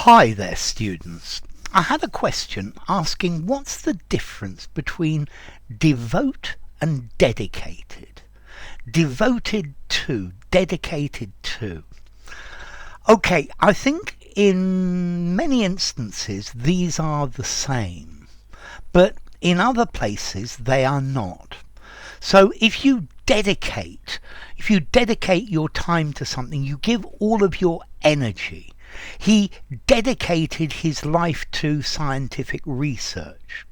Hi there, students. I had a question asking what's the difference between devote and dedicated? Devoted to, dedicated to. Okay, I think in many instances these are the same, but in other places they are not. So if you dedicate your time to something, you give all of your energy. He dedicated his life to scientific research.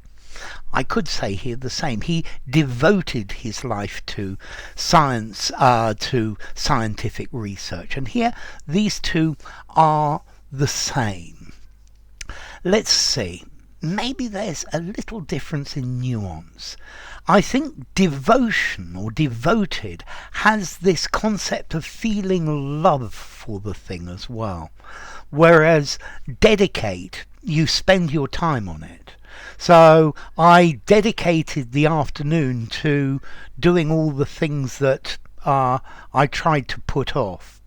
I could say here the same. He devoted his life to science, to scientific research. And here, these two are the same. Let's see. Maybe there's a little difference in nuance. I think devotion or devoted has this concept of feeling love for the thing as well. Whereas dedicate, you spend your time on it. So I dedicated the afternoon to doing all the things that I tried to put off.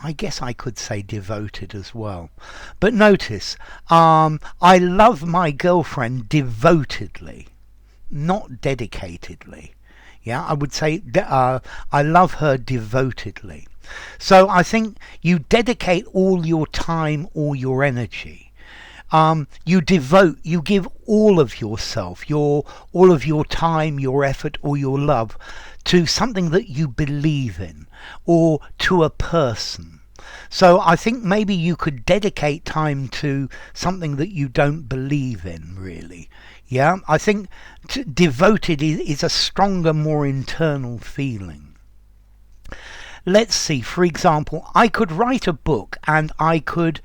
I guess I could say devoted as well. But notice, I love my girlfriend devotedly, not dedicatedly. Yeah, I would say I love her devotedly. So I think you dedicate all your time, all your energy. You devote, you give all of yourself, all of your time, your effort, or your love to something that you believe in, or to a person. So I think maybe you could dedicate time to something that you don't believe in, really. Yeah, I think devoted is a stronger, more internal feeling. Let's see, for example, I could write a book and I could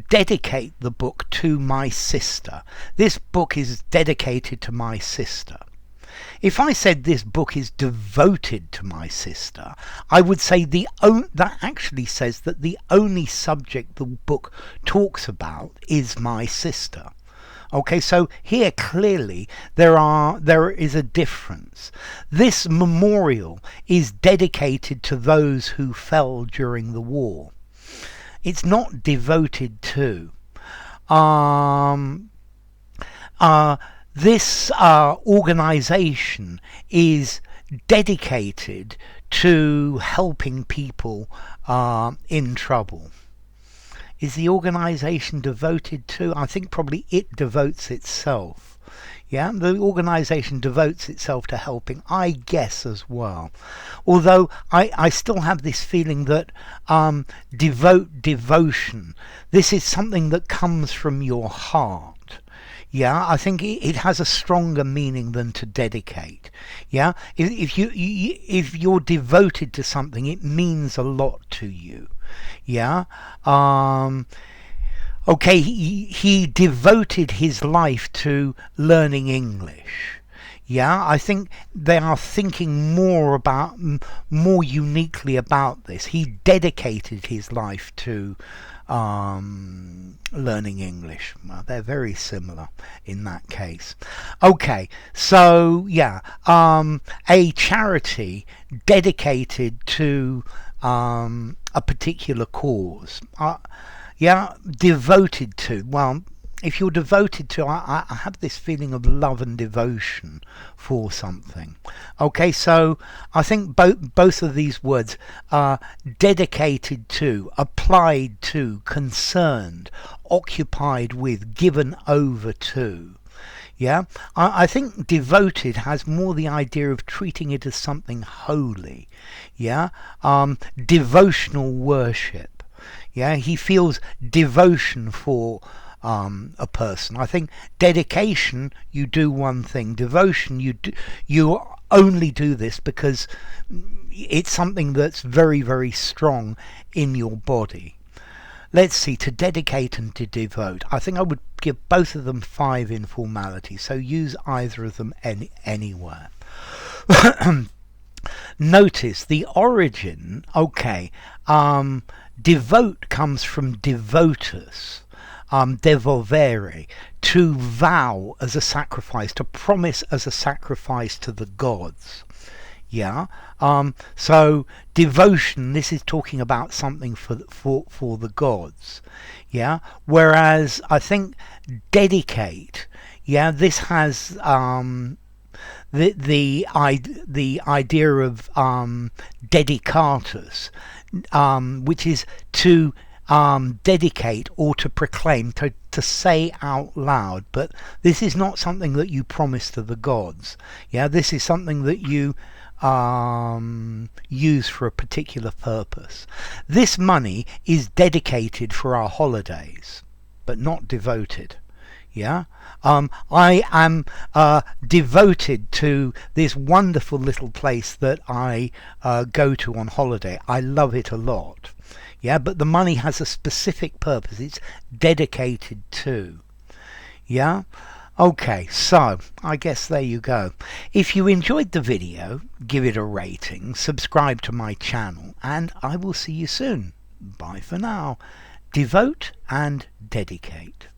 dedicate the book to my sister. This book is dedicated to my sister. If I said this book is devoted to my sister, I would say that actually says that the only subject the book talks about is my sister. Okay, so here clearly there is a difference. This memorial is dedicated to those who fell during the war. It's not devoted to. This organization is dedicated to helping people in trouble. Is the organization devoted to? I think probably it devotes itself. Yeah, the organization devotes itself to helping, I guess, as well. Although I still have this feeling that devotion, this is something that comes from your heart. Yeah, I think it has a stronger meaning than to dedicate. Yeah, if you're devoted to something, it means a lot to you. Yeah. Okay, he devoted his life to learning English. Yeah, I think they are thinking more uniquely about this. He dedicated his life to learning English. Well, they're very similar in that case. Okay, so yeah, a charity dedicated to a particular cause. Yeah, devoted to. Well, if you're devoted to, I have this feeling of love and devotion for something. Okay, so I think both of these words are dedicated to, applied to, concerned, occupied with, given over to. Yeah, I think devoted has more the idea of treating it as something holy. Yeah, devotional worship. Yeah, he feels devotion for a person. I think dedication, you do one thing. Devotion, you only do this because it's something that's very, very strong in your body. Let's see, to dedicate and to devote. I think I would give both of them 5 in formality, so use either of them anywhere. Notice the origin, okay, devote comes from devotus, devolvere, to vow as a sacrifice, to promise as a sacrifice to the gods. Yeah. So devotion, this is talking about something for the gods. Yeah. Whereas I think dedicate, yeah, this has the idea of dedicatus, which is to dedicate or to proclaim, to say out loud. But this is not something that you promise to the gods. Yeah, this is something that you use for a particular purpose. This money is dedicated for our holidays, but not devoted. Yeah, I am devoted to this wonderful little place that I go to on holiday. I love it a lot. Yeah, but the money has a specific purpose. It's dedicated to. Yeah. Okay, so I guess there you go. If you enjoyed the video, give it a rating, subscribe to my channel, and I will see you soon. Bye for now. Devote and dedicate.